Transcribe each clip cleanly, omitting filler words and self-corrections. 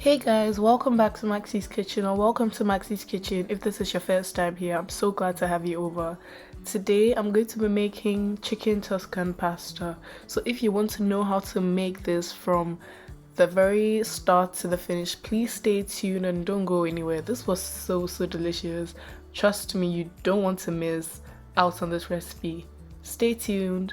Hey guys, welcome back to Maxie's Kitchen, or welcome to Maxie's Kitchen. If this is your first time here, I'm so glad to have you over. Today I'm going to be making chicken Tuscan pasta. So if you want to know how to make this from the very start to the finish, please stay tuned and don't go anywhere. This was so delicious. Trust me, you don't want to miss out on this recipe. Stay tuned.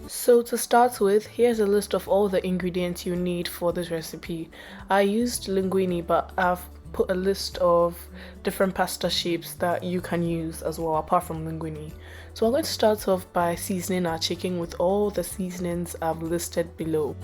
So to start with, here's a list of all the ingredients you need for this recipe. I used linguine, but I've put a list of different pasta shapes that you can use as well apart from linguine. So I'm going to start off by seasoning our chicken with all the seasonings I've listed below.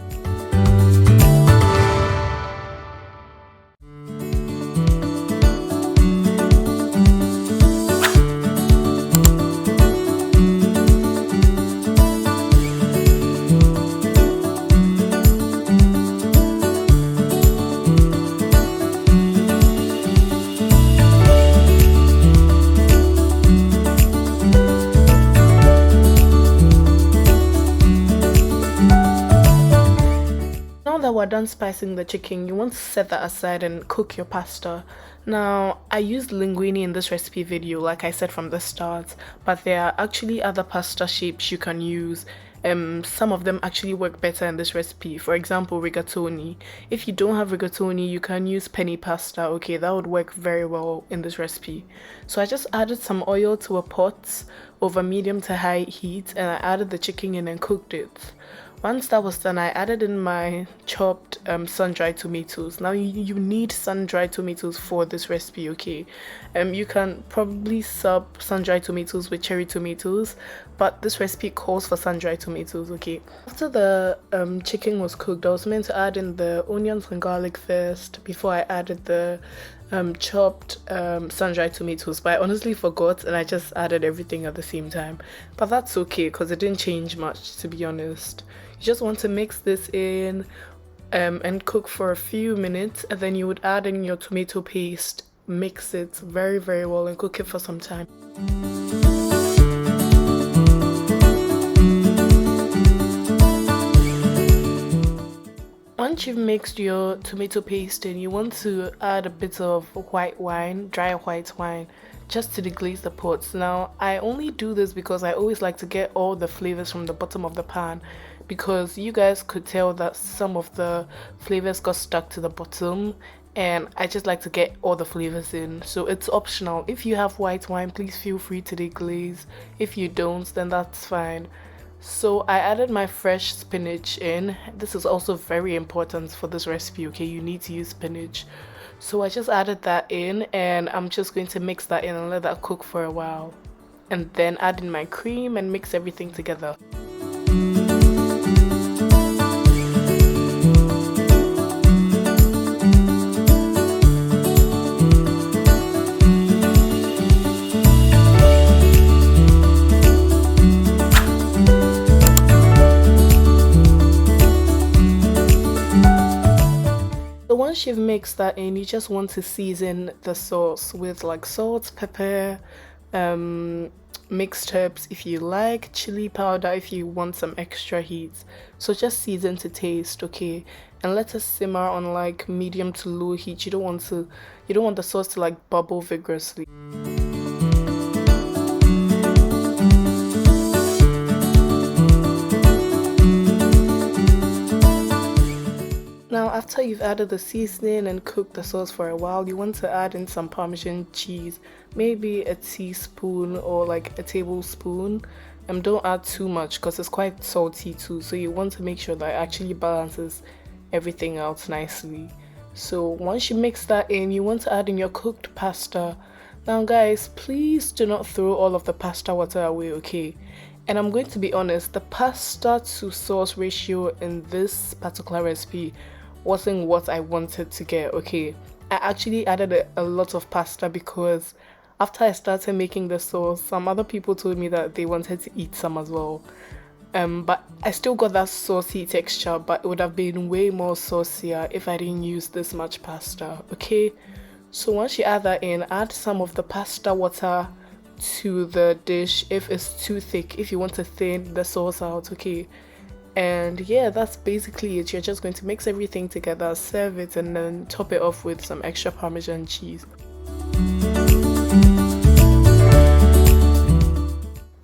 Now that we're done spicing the chicken, you want to set that aside and cook your pasta. Now, I used linguine in this recipe video, like I said from the start, but there are actually other pasta shapes you can use. Some of them actually work better in this recipe. For example, rigatoni. If you don't have rigatoni, you can use penny pasta. Okay, that would work very well in this recipe. So I just added some oil to a pot over medium to high heat, and I added the chicken in and cooked it. Once that was done, I added in my chopped sun-dried tomatoes. Now you need sun-dried tomatoes for this recipe, okay? You can probably sub sun-dried tomatoes with cherry tomatoes, but this recipe calls for sun-dried tomatoes, okay? After the chicken was cooked, I was meant to add in the onions and garlic first before I added the chopped sun-dried tomatoes, but I honestly forgot and I just added everything at the same time. But that's okay because it didn't change much, to be honest. You just want to mix this in and cook for a few minutes, and then you would add in your tomato paste, mix it very well and cook it for some time. Once you've mixed your tomato paste in, you want to add a bit of white wine, dry white wine, just to deglaze the pots. Now, I only do this because I always like to get all the flavors from the bottom of the pan, because you guys could tell that some of the flavors got stuck to the bottom, and I just like to get all the flavors in. So it's optional. If you have white wine, please feel free to deglaze. If you don't, then that's fine. So I added my fresh spinach in. This is also very important for this recipe, okay? You need to use spinach. So I just added that in, and I'm just going to mix that in and let that cook for a while. And then add in my cream and mix everything together. Once you've mixed that in, you just want to season the sauce with like salt, pepper, mixed herbs if you like, chili powder if you want some extra heat. So just season to taste, okay? And let it simmer on like medium to low heat. You don't want the sauce to like bubble vigorously. Now, after you've added the seasoning and cooked the sauce for a while, you want to add in some Parmesan cheese, maybe a teaspoon or like a tablespoon. Don't add too much because it's quite salty too, so you want to make sure that it actually balances everything out nicely. So once you mix that in, you want to add in your cooked pasta. Now guys, please do not throw all of the pasta water away, okay? And I'm going to be honest, the pasta to sauce ratio in this particular recipe wasn't what I wanted to get, okay? I actually added a lot of pasta because after I started making the sauce, some other people told me that they wanted to eat some as well. But I still got that saucy texture, but it would have been way more saucier if I didn't use this much pasta, okay? So once you add that in, add some of the pasta water to the dish if it's too thick, if you want to thin the sauce out, okay? And yeah, that's basically it. You're just going to mix everything together, serve it, and then top it off with some extra Parmesan cheese.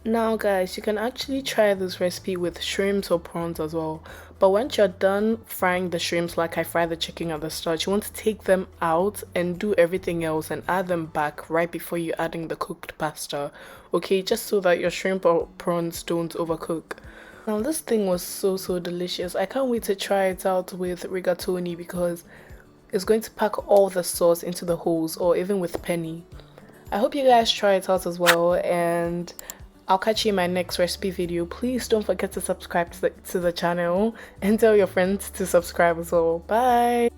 Now guys, you can actually try this recipe with shrimps or prawns as well. But once you're done frying the shrimps like I fry the chicken at the start, you want to take them out and do everything else and add them back right before you adding the cooked pasta. Okay, just so that your shrimp or prawns don't overcook. Now this thing was so delicious. I can't wait to try it out with rigatoni because it's going to pack all the sauce into the holes, or even with penny. I hope you guys try it out as well, and I'll catch you in my next recipe video. Please don't forget to subscribe to the channel and tell your friends to subscribe as well. Bye!